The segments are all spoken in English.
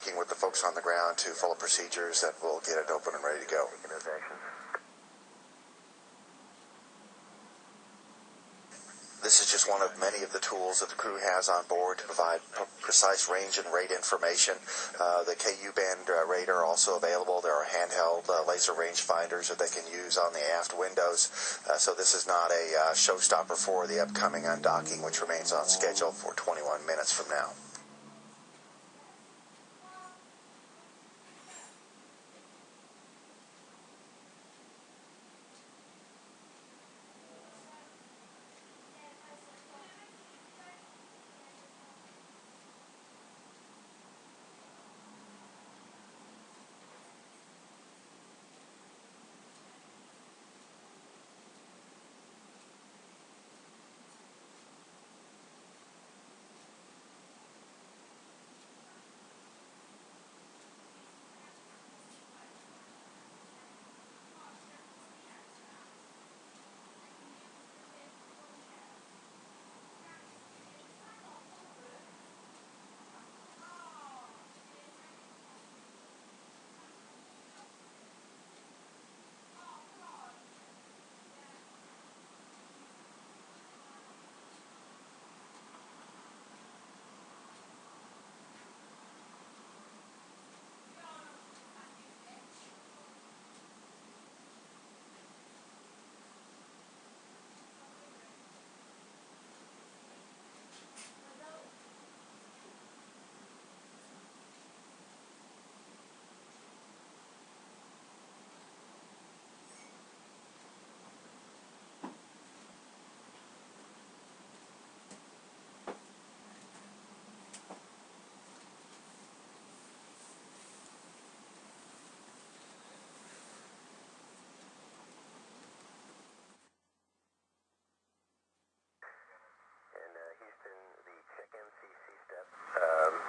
Working with the folks on the ground to follow procedures that will get it open and ready to go. This is just one of many of the tools that the crew has on board to provide precise range and rate information. The KU band radar also available. There are handheld laser range finders that they can use on the aft windows. So this is not a showstopper for the upcoming undocking, which remains on schedule for 21 minutes from now.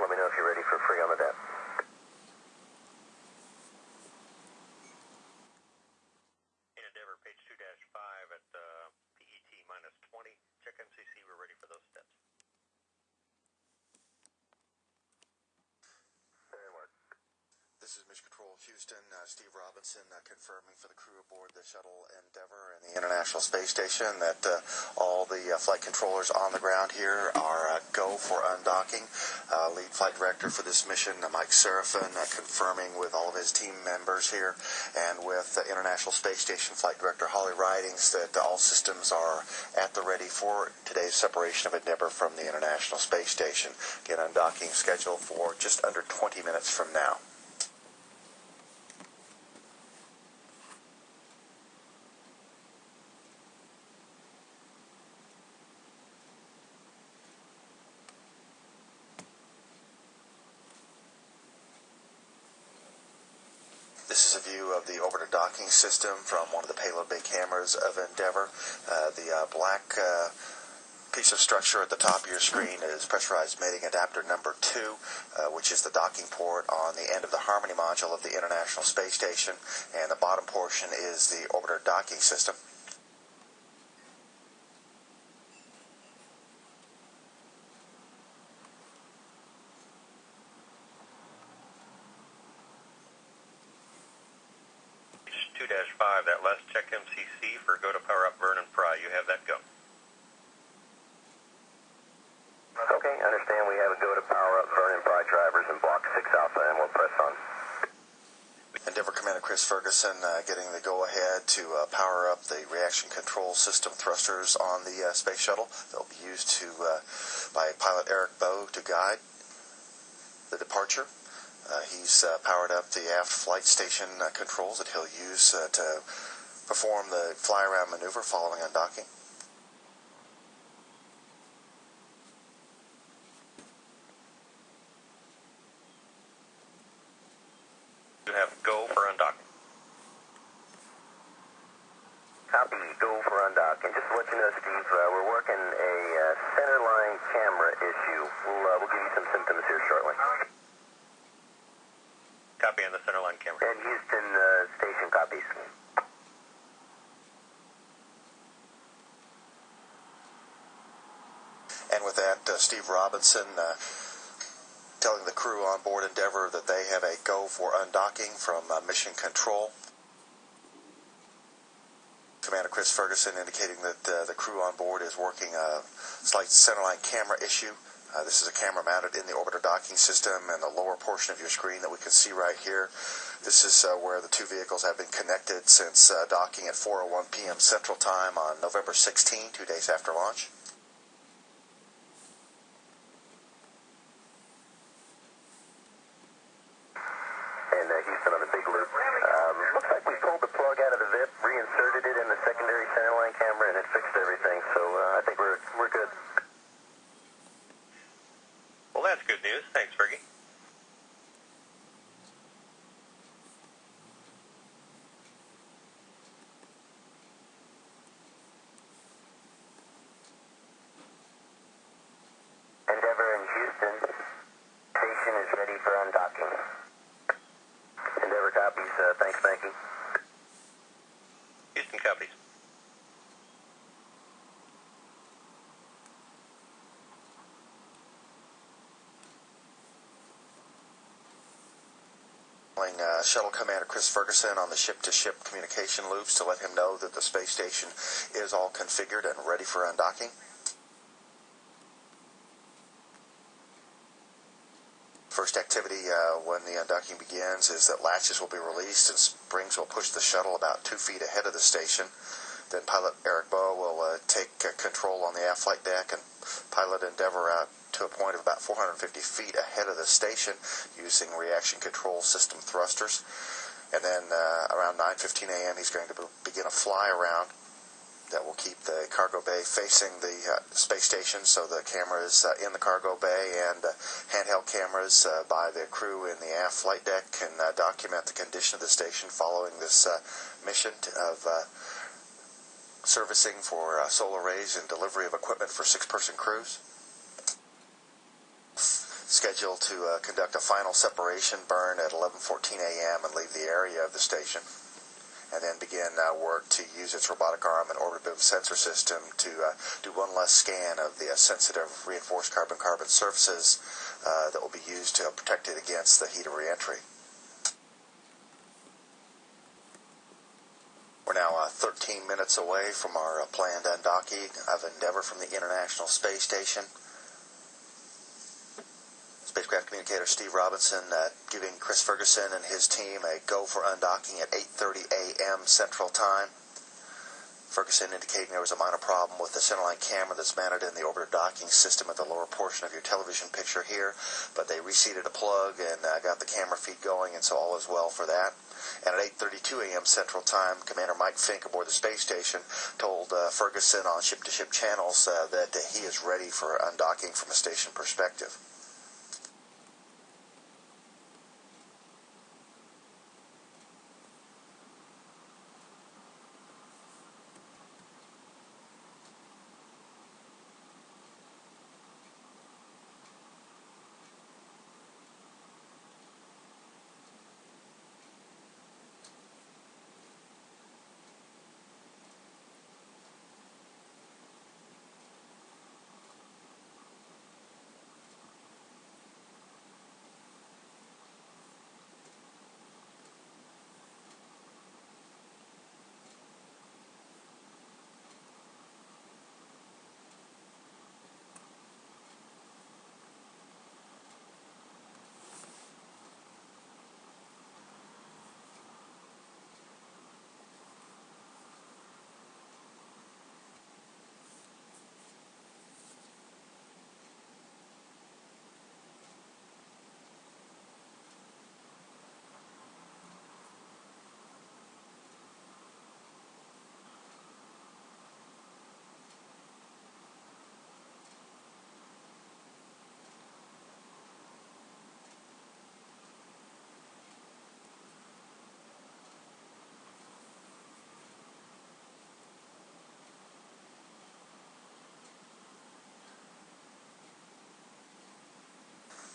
Let me know if you're ready for free on the deck. In Endeavor, page 2-5 at PET -20. Check MCC, we're ready for those steps. This is Mission Control Houston. Steve Robinson confirming for the crew aboard the shuttle Endeavor and the International Space Station that all the flight controllers on the ground here are go for undocking. Lead flight director for this mission, Mike Serafin, confirming with all of his team members here, and with International Space Station Flight Director Holly Ridings that all systems are at the ready for today's separation of Endeavor from the International Space Station. Again, undocking scheduled for just under 20 minutes from now. This is a view of the orbiter docking system from one of the payload bay cameras of Endeavor. The black piece of structure at the top of your screen is pressurized mating adapter number 2, which is the docking port on the end of the Harmony module of the International Space Station, and the bottom portion is the orbiter docking system. Page 2-5, that last check MCC for go to power up, burn and fry. You have that go. Okay, understand we have a go to power up, burn and fry drivers in block 6 alpha, and we'll press on. Endeavor Commander Chris Ferguson getting the go-ahead to power up the reaction control system thrusters on the space shuttle. They'll be used by pilot Eric Bowe to guide the departure. He's powered up the aft flight station controls that he'll use to perform the fly-around maneuver following undocking. You have go for undocking. Copy, go for undocking. Just to let you know, Steve, we're working a centerline camera issue. We'll give you some symptoms here shortly. Copy on the centerline camera. And Houston station copies. And with that, Steve Robinson telling the crew on board Endeavour that they have a go for undocking from Mission Control. Commander Chris Ferguson indicating that the crew on board is working a slight centerline camera issue. This is a camera mounted in the orbiter docking system in the lower portion of your screen that we can see right here. This is where the two vehicles have been connected since docking at 4:01 p.m. Central Time on November 16, 2 days after launch. And Houston on a big loop. Looks like we pulled the plug out of the VIP, reinserted it in the secondary centerline camera, and it fixed everything. So I think we're good. Well, that's good news. Thanks, Fergie. Endeavour in Houston. Station is ready for undocking. Endeavour copies. Thanks, Mankey. Houston copies. Shuttle Commander Chris Ferguson on the ship-to-ship communication loops to let him know that the space station is all configured and ready for undocking. First activity when the undocking begins is that latches will be released and springs will push the shuttle about 2 feet ahead of the station. Then pilot Eric Bowe will take control on the aft flight deck and pilot Endeavour out to a point of about 450 feet ahead of the station using reaction control system thrusters. And then around 9:15 a.m. he's going to begin a fly around that will keep the cargo bay facing the space station, so the cameras in the cargo bay and handheld cameras by the crew in the aft flight deck can document the condition of the station following this mission of servicing for solar arrays and delivery of equipment for 6-person crews. Scheduled to conduct a final separation burn at 11:14 a.m. and leave the area of the station, and then begin work to use its robotic arm and orbit boom sensor system to do one last scan of the sensitive reinforced carbon-carbon surfaces that will be used to protect it against the heat of reentry. We're now 13 minutes away from our planned undocking of Endeavour from the International Space Station. Spacecraft communicator Steve Robinson giving Chris Ferguson and his team a go for undocking at 8:30 a.m. Central Time. Ferguson indicating there was a minor problem with the centerline camera that's mounted in the orbiter docking system at the lower portion of your television picture here, but they reseated a plug and got the camera feed going, and so all is well for that. And at 8:32 a.m. Central Time, Commander Mike Fink aboard the space station told Ferguson on ship-to-ship channels that he is ready for undocking from a station perspective.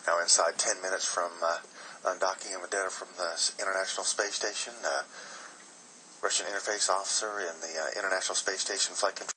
Now inside 10 minutes from undocking of Endeavour from the International Space Station, Russian interface officer in the International Space Station Flight Control